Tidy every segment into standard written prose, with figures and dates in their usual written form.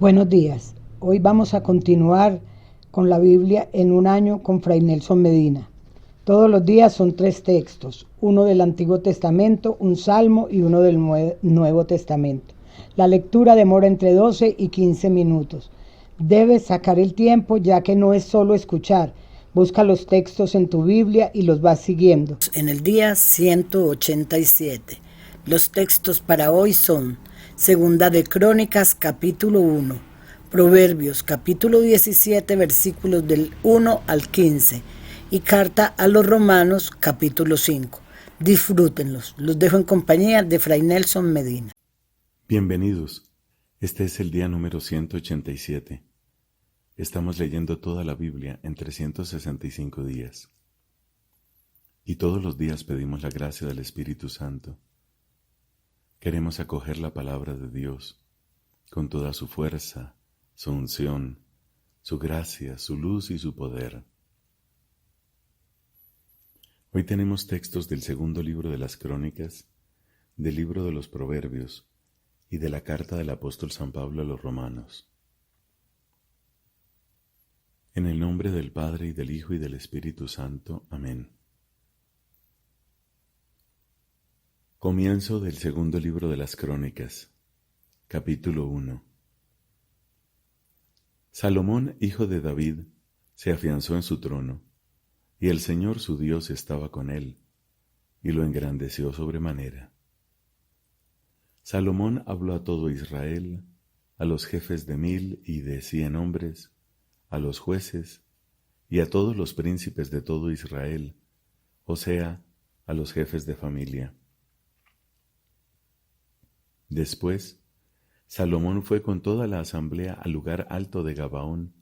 Buenos días. Hoy vamos a continuar con la Biblia en un año con Fray Nelson Medina. Todos los días son 3 textos, uno del Antiguo Testamento, un salmo y uno del Nuevo Testamento. La lectura demora entre 12 y 15 minutos. Debes sacar el tiempo ya que no es solo escuchar. Busca los textos en tu Biblia y los vas siguiendo. En el día 187. Los textos para hoy son Segunda de Crónicas, capítulo 1, Proverbios, capítulo 17, versículos del 1 al 15, y Carta a los Romanos, capítulo 5. Disfrútenlos. Los dejo en compañía de Fray Nelson Medina. Bienvenidos. Este es el día número 187. Estamos leyendo toda la Biblia en 365 días. Y todos los días pedimos la gracia del Espíritu Santo. Queremos acoger la palabra de Dios con toda su fuerza, su unción, su gracia, su luz y su poder. Hoy tenemos textos del segundo libro de las Crónicas, del libro de los Proverbios y de la carta del apóstol San Pablo a los Romanos. En el nombre del Padre, y del Hijo, y del Espíritu Santo. Amén. Comienzo del segundo libro de las Crónicas, capítulo 1. Salomón, hijo de David, se afianzó en su trono, y el Señor su Dios estaba con él, y lo engrandeció sobremanera. Salomón habló a todo Israel, a los jefes de 1000 y de 100 hombres, a los jueces, y a todos los príncipes de todo Israel, o sea, a los jefes de familia. Después, Salomón fue con toda la asamblea al lugar alto de Gabaón,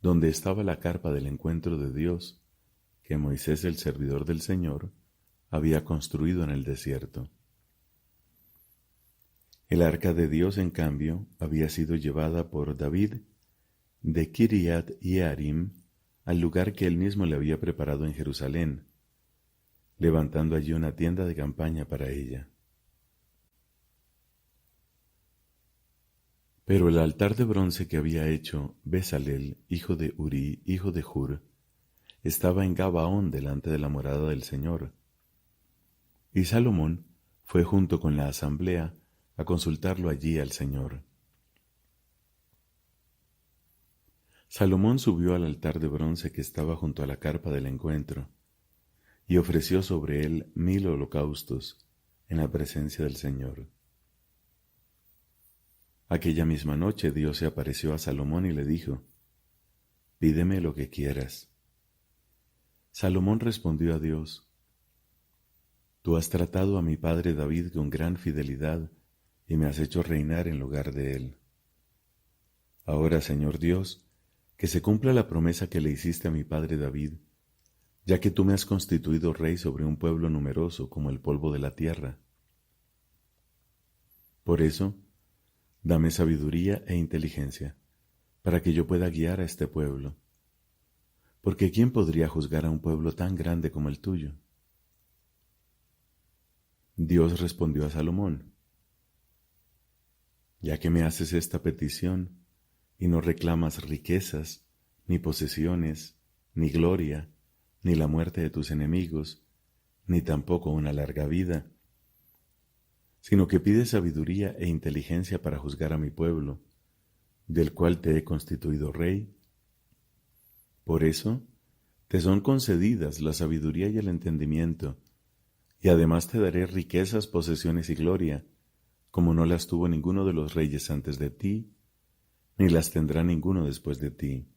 donde estaba la carpa del encuentro de Dios, que Moisés, el servidor del Señor, había construido en el desierto. El arca de Dios, en cambio, había sido llevada por David de Kiriat Yearim al lugar que él mismo le había preparado en Jerusalén, levantando allí una tienda de campaña para ella. Pero el altar de bronce que había hecho Bezalel, hijo de Uri, hijo de Hur, estaba en Gabaón delante de la morada del Señor. Y Salomón fue junto con la asamblea a consultarlo allí al Señor. Salomón subió al altar de bronce que estaba junto a la carpa del encuentro, y ofreció sobre él 1000 holocaustos en la presencia del Señor. Aquella misma noche Dios se apareció a Salomón y le dijo: «Pídeme lo que quieras». Salomón respondió a Dios: «Tú has tratado a mi padre David con gran fidelidad y me has hecho reinar en lugar de él. Ahora, Señor Dios, que se cumpla la promesa que le hiciste a mi padre David, ya que tú me has constituido rey sobre un pueblo numeroso como el polvo de la tierra. Por eso, dame sabiduría e inteligencia, para que yo pueda guiar a este pueblo. Porque ¿quién podría juzgar a un pueblo tan grande como el tuyo?». Dios respondió a Salomón: «Ya que me haces esta petición, y no reclamas riquezas, ni posesiones, ni gloria, ni la muerte de tus enemigos, ni tampoco una larga vida, sino que pides sabiduría e inteligencia para juzgar a mi pueblo, del cual te he constituido rey. Por eso te son concedidas la sabiduría y el entendimiento, y además te daré riquezas, posesiones y gloria, como no las tuvo ninguno de los reyes antes de ti, ni las tendrá ninguno después de ti».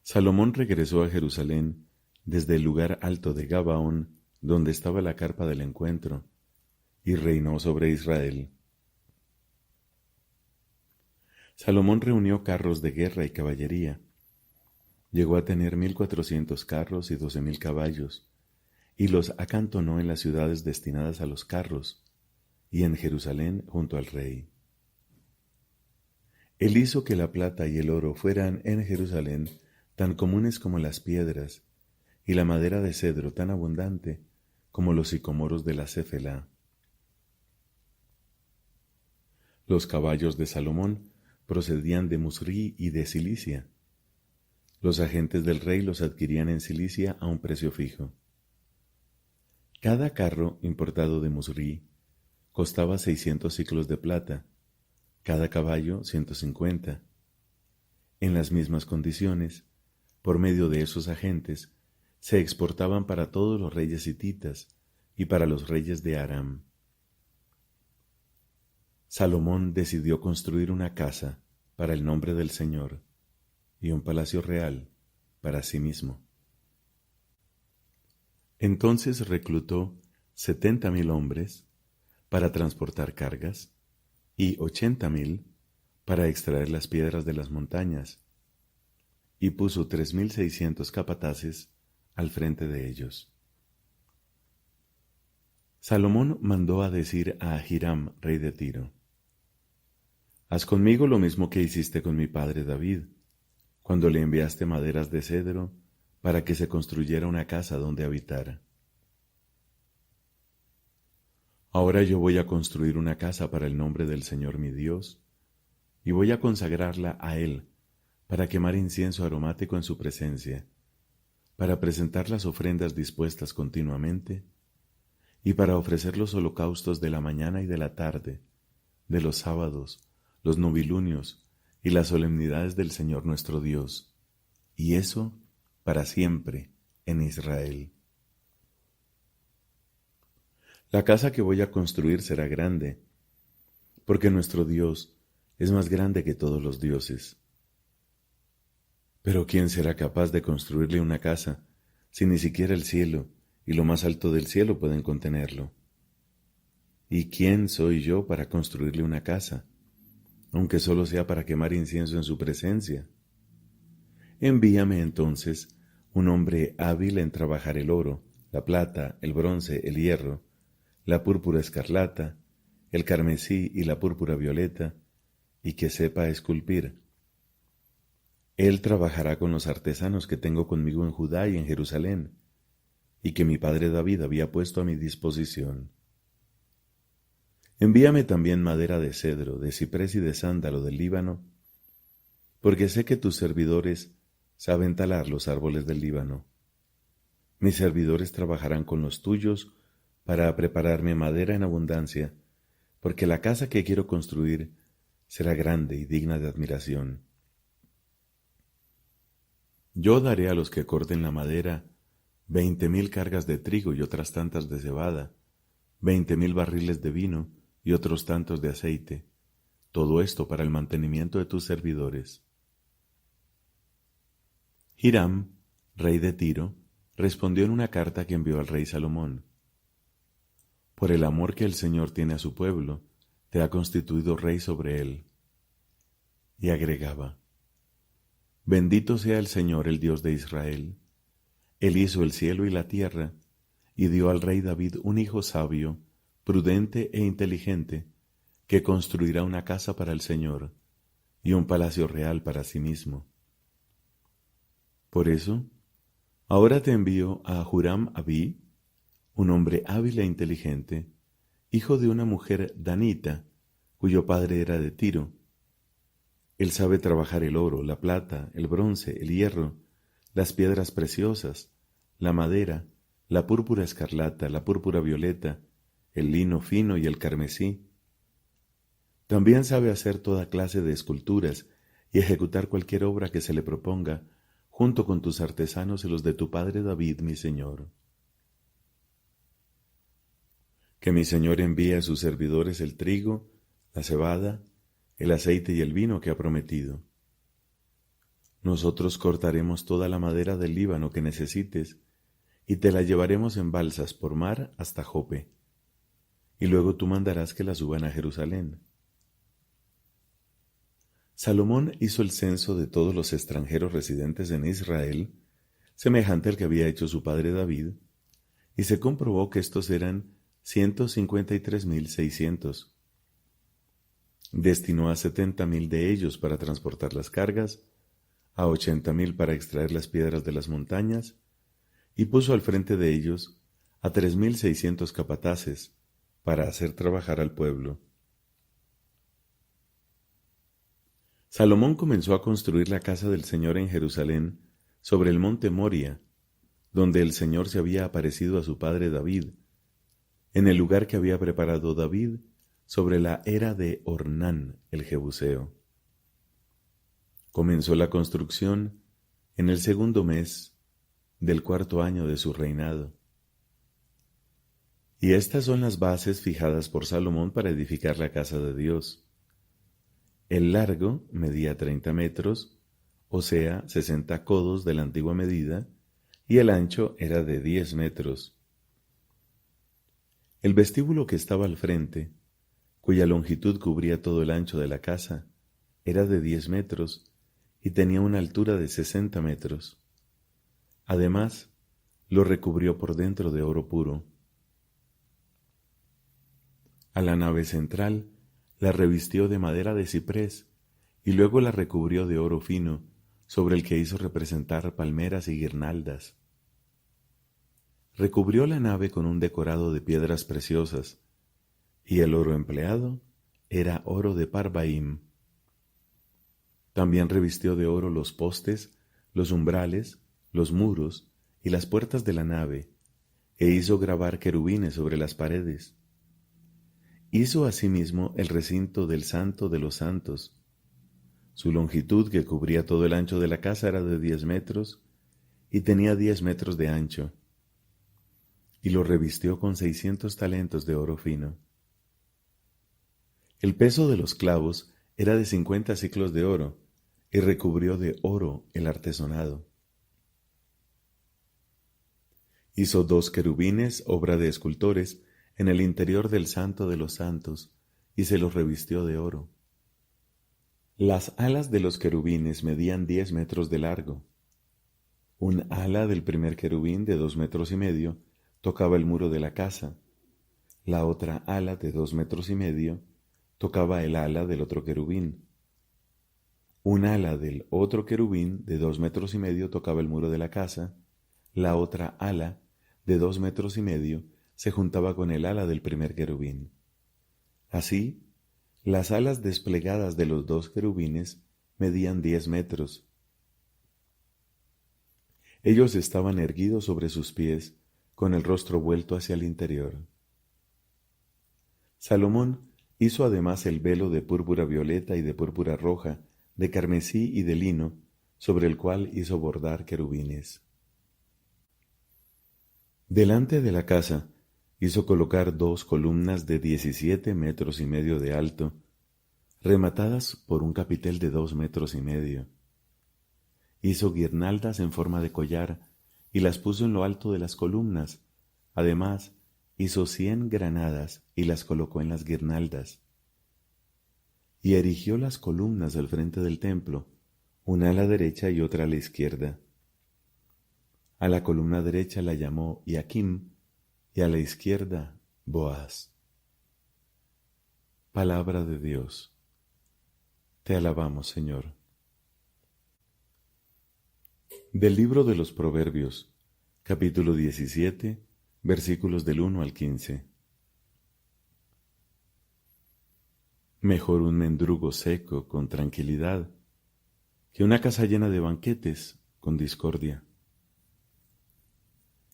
Salomón regresó a Jerusalén desde el lugar alto de Gabaón, donde estaba la carpa del encuentro, y reinó sobre Israel. Salomón reunió carros de guerra y caballería. Llegó a tener 1400 carros y 12,000 caballos, y los acantonó en las ciudades destinadas a los carros, y en Jerusalén junto al rey. Él hizo que la plata y el oro fueran en Jerusalén tan comunes como las piedras, y la madera de cedro tan abundante como los sicomoros de la Céfela. Los caballos de Salomón procedían de Musrí y de Cilicia. Los agentes del rey los adquirían en Cilicia a un precio fijo. Cada carro importado de Musrí costaba 600 siclos de plata, cada caballo 150. En las mismas condiciones, por medio de esos agentes, se exportaban para todos los reyes hititas y para los reyes de Aram. Salomón decidió construir una casa para el nombre del Señor y un palacio real para sí mismo. Entonces reclutó 70,000 hombres para transportar cargas y 80,000 para extraer las piedras de las montañas, y puso 3,600 capataces al frente de ellos. Salomón mandó a decir a Hiram, rey de Tiro: «Haz conmigo lo mismo que hiciste con mi padre David, cuando le enviaste maderas de cedro para que se construyera una casa donde habitara. Ahora yo voy a construir una casa para el nombre del Señor mi Dios, y voy a consagrarla a Él, para quemar incienso aromático en su presencia, para presentar las ofrendas dispuestas continuamente, y para ofrecer los holocaustos de la mañana y de la tarde, de los sábados, los novilunios y las solemnidades del Señor nuestro Dios, y eso para siempre en Israel. La casa que voy a construir será grande, porque nuestro Dios es más grande que todos los dioses. Pero ¿quién será capaz de construirle una casa si ni siquiera el cielo y lo más alto del cielo pueden contenerlo? ¿Y quién soy yo para construirle una casa, aunque solo sea para quemar incienso en su presencia? Envíame entonces un hombre hábil en trabajar el oro, la plata, el bronce, el hierro, la púrpura escarlata, el carmesí y la púrpura violeta, y que sepa esculpir. Él trabajará con los artesanos que tengo conmigo en Judá y en Jerusalén, y que mi padre David había puesto a mi disposición. Envíame también madera de cedro, de ciprés y de sándalo del Líbano, porque sé que tus servidores saben talar los árboles del Líbano. Mis servidores trabajarán con los tuyos para prepararme madera en abundancia, porque la casa que quiero construir será grande y digna de admiración. Yo daré a los que corten la madera 20,000 cargas de trigo y otras tantas de cebada, 20,000 barriles de vino y otros tantos de aceite, todo esto para el mantenimiento de tus servidores». Hiram, rey de Tiro, respondió en una carta que envió al rey Salomón: «Por el amor que el Señor tiene a su pueblo, te ha constituido rey sobre él». Y agregaba: «Bendito sea el Señor, el Dios de Israel. Él hizo el cielo y la tierra, y dio al rey David un hijo sabio, prudente e inteligente, que construirá una casa para el Señor, y un palacio real para sí mismo. Por eso, ahora te envío a Huram Abí, un hombre hábil e inteligente, hijo de una mujer danita, cuyo padre era de Tiro. Él sabe trabajar el oro, la plata, el bronce, el hierro, las piedras preciosas, la madera, la púrpura escarlata, la púrpura violeta, el lino fino y el carmesí. También sabe hacer toda clase de esculturas y ejecutar cualquier obra que se le proponga, junto con tus artesanos y los de tu padre David, mi señor. Que mi señor envíe a sus servidores el trigo, la cebada, el aceite y el vino que ha prometido. Nosotros cortaremos toda la madera del Líbano que necesites y te la llevaremos en balsas por mar hasta Jope, y luego tú mandarás que la suban a Jerusalén». Salomón hizo el censo de todos los extranjeros residentes en Israel, semejante al que había hecho su padre David, y se comprobó que estos eran 153,600. Destinó a 70,000 de ellos para transportar las cargas, a 80,000 para extraer las piedras de las montañas, y puso al frente de ellos a 3,600 capataces para hacer trabajar al pueblo. Salomón comenzó a construir la casa del Señor en Jerusalén, sobre el monte Moria, donde el Señor se había aparecido a su padre David, en el lugar que había preparado David sobre la era de Ornán el Jebuseo. Comenzó la construcción en el segundo mes del 4º año de su reinado. Y estas son las bases fijadas por Salomón para edificar la casa de Dios. El largo medía 30 metros, o sea, 60 codos de la antigua medida, y el ancho era de 10 metros. El vestíbulo que estaba al frente, cuya longitud cubría todo el ancho de la casa, era de 10 metros y tenía una altura de 60 metros. Además, lo recubrió por dentro de oro puro. A la nave central la revistió de madera de ciprés y luego la recubrió de oro fino, sobre el que hizo representar palmeras y guirnaldas. Recubrió la nave con un decorado de piedras preciosas, y el oro empleado era oro de Parvaim. También revistió de oro los postes, los umbrales, los muros y las puertas de la nave, e hizo grabar querubines sobre las paredes. Hizo asimismo el recinto del Santo de los Santos. Su longitud, que cubría todo el ancho de la casa, era de 10 metros, y tenía 10 metros de ancho, y lo revistió con 600 talentos de oro fino. El peso de los clavos era de 50 siclos de oro, y recubrió de oro el artesonado. Hizo 2 querubines, obra de escultores, en el interior del Santo de los Santos, y se los revistió de oro. Las alas de los querubines medían 10 metros de largo. Un ala del primer querubín de 2 metros y medio tocaba el muro de la casa. La otra ala de 2 metros y medio tocaba el ala del otro querubín. Un ala del otro querubín de 2 metros y medio tocaba el muro de la casa. La otra ala de 2 metros y medio se juntaba con el ala del primer querubín. Así, las alas desplegadas de los 2 querubines medían 10 metros. Ellos estaban erguidos sobre sus pies, con el rostro vuelto hacia el interior. Salomón hizo además el velo de púrpura violeta y de púrpura roja, de carmesí y de lino, sobre el cual hizo bordar querubines. Delante de la casa hizo colocar 2 columnas de 17 metros y medio de alto, rematadas por un capitel de 2 metros y medio. Hizo guirnaldas en forma de collar y las puso en lo alto de las columnas. Además, hizo 100 granadas y las colocó en las guirnaldas. Y erigió las columnas al frente del templo, una a la derecha y otra a la izquierda. A la columna derecha la llamó Yaquim y a la izquierda Boaz. Palabra de Dios. Te alabamos, Señor. Del libro de los Proverbios, capítulo 17, versículos del 1 al 15. Mejor un mendrugo seco con tranquilidad que una casa llena de banquetes con discordia.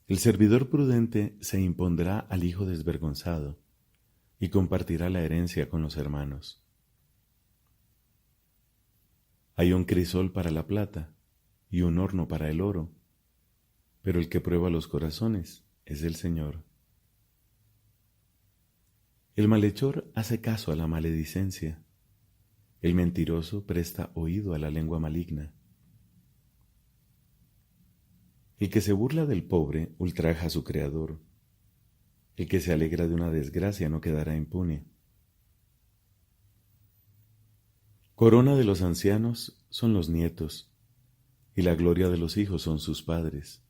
El servidor prudente se impondrá al hijo desvergonzado y compartirá la herencia con los hermanos. Hay un crisol para la plata y un horno para el oro, pero el que prueba los corazones es el Señor. El malhechor hace caso a la maledicencia, el mentiroso presta oído a la lengua maligna. El que se burla del pobre ultraja a su Creador. El que se alegra de una desgracia no quedará impune. Corona de los ancianos son los nietos, y la gloria de los hijos son sus padres.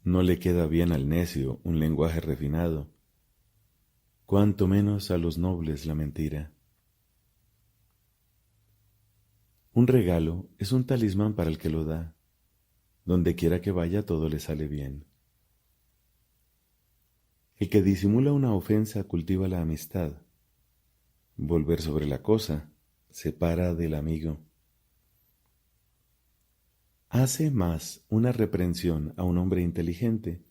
No le queda bien al necio un lenguaje refinado, cuanto menos a los nobles la mentira. Un regalo es un talismán para el que lo da. Donde quiera que vaya todo le sale bien. El que disimula una ofensa cultiva la amistad. Volver sobre la cosa separa del amigo. Hace más una reprensión a un hombre inteligente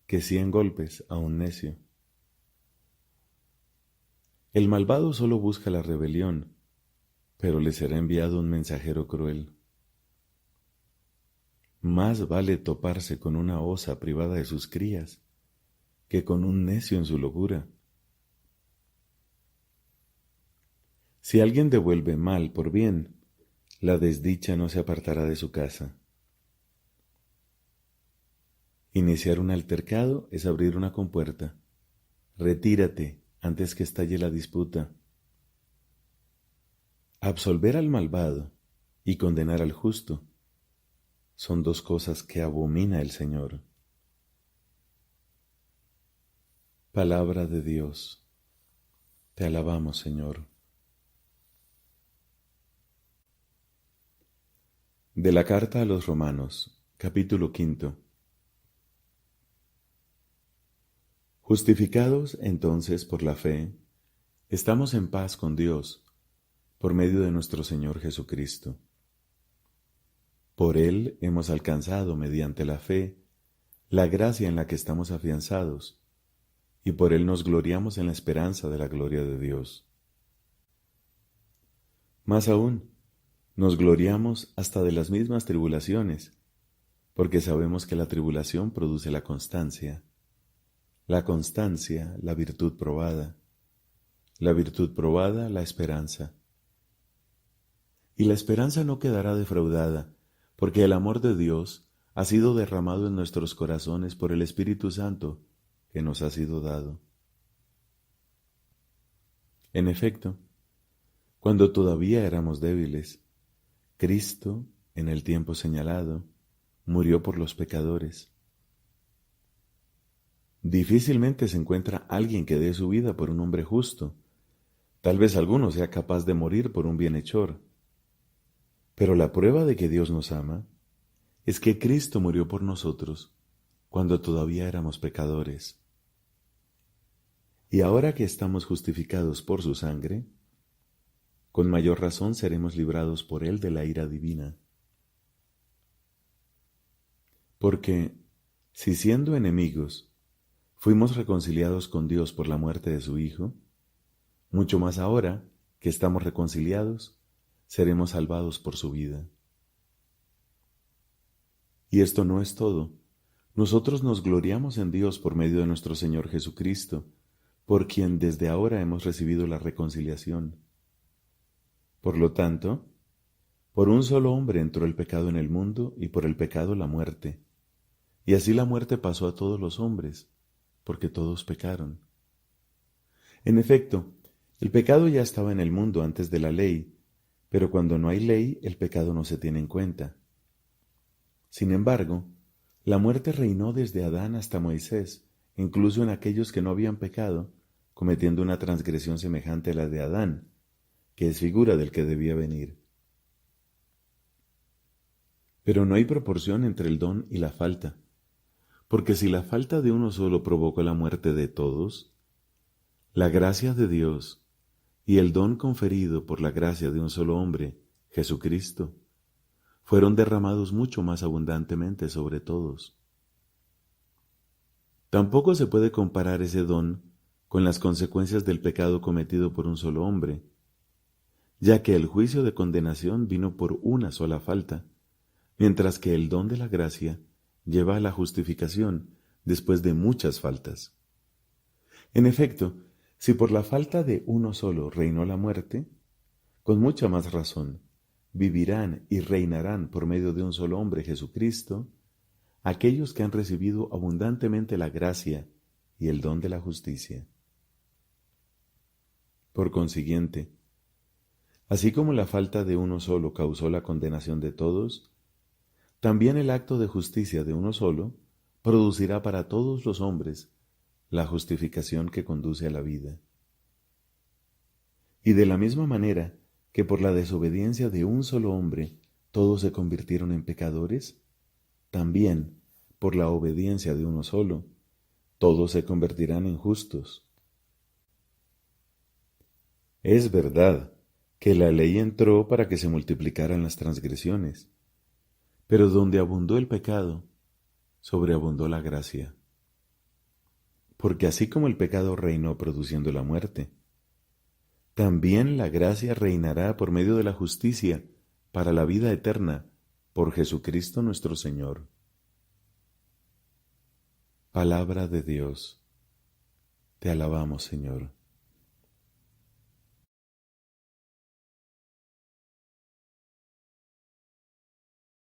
que 100 golpes a un necio. El malvado solo busca la rebelión, pero le será enviado un mensajero cruel. Más vale toparse con una osa privada de sus crías que con un necio en su locura. Si alguien devuelve mal por bien, la desdicha no se apartará de su casa. Iniciar un altercado es abrir una compuerta. Retírate antes que estalle la disputa. Absolver al malvado y condenar al justo son dos cosas que abomina el Señor. Palabra de Dios. Te alabamos, Señor. De la carta a los Romanos, capítulo 5. Justificados entonces por la fe, estamos en paz con Dios, por medio de nuestro Señor Jesucristo. Por Él hemos alcanzado, mediante la fe, la gracia en la que estamos afianzados, y por Él nos gloriamos en la esperanza de la gloria de Dios. Más aún, nos gloriamos hasta de las mismas tribulaciones, porque sabemos que la tribulación produce la constancia, la virtud probada, la virtud probada, la esperanza. Y la esperanza no quedará defraudada, porque el amor de Dios ha sido derramado en nuestros corazones por el Espíritu Santo que nos ha sido dado. En efecto, cuando todavía éramos débiles, Cristo, en el tiempo señalado, murió por los pecadores. Difícilmente se encuentra alguien que dé su vida por un hombre justo. Tal vez alguno sea capaz de morir por un bienhechor. Pero la prueba de que Dios nos ama es que Cristo murió por nosotros cuando todavía éramos pecadores. Y ahora que estamos justificados por su sangre, con mayor razón seremos librados por Él de la ira divina. Porque, si siendo enemigos, fuimos reconciliados con Dios por la muerte de su Hijo, mucho más ahora que estamos reconciliados, seremos salvados por su vida. Y esto no es todo. Nosotros nos gloriamos en Dios por medio de nuestro Señor Jesucristo, por quien desde ahora hemos recibido la reconciliación. Por lo tanto, por un solo hombre entró el pecado en el mundo y por el pecado la muerte. Y así la muerte pasó a todos los hombres, porque todos pecaron. En efecto, el pecado ya estaba en el mundo antes de la ley, pero cuando no hay ley, el pecado no se tiene en cuenta. Sin embargo, la muerte reinó desde Adán hasta Moisés, incluso en aquellos que no habían pecado, cometiendo una transgresión semejante a la de Adán, que es figura del que debía venir. Pero no hay proporción entre el don y la falta, porque si la falta de uno solo provocó la muerte de todos, la gracia de Dios y el don conferido por la gracia de un solo hombre, Jesucristo, fueron derramados mucho más abundantemente sobre todos. Tampoco se puede comparar ese don con las consecuencias del pecado cometido por un solo hombre, ya que el juicio de condenación vino por una sola falta, mientras que el don de la gracia lleva a la justificación después de muchas faltas. En efecto, si por la falta de uno solo reinó la muerte, con mucha más razón vivirán y reinarán por medio de un solo hombre, Jesucristo, aquellos que han recibido abundantemente la gracia y el don de la justicia. Por consiguiente, así como la falta de uno solo causó la condenación de todos, también el acto de justicia de uno solo producirá para todos los hombres la justificación que conduce a la vida. Y de la misma manera que por la desobediencia de un solo hombre todos se convirtieron en pecadores, también por la obediencia de uno solo todos se convertirán en justos. Es verdad que la ley entró para que se multiplicaran las transgresiones, pero donde abundó el pecado, sobreabundó la gracia. Porque así como el pecado reinó produciendo la muerte, también la gracia reinará por medio de la justicia para la vida eterna por Jesucristo nuestro Señor. Palabra de Dios. Te alabamos, Señor.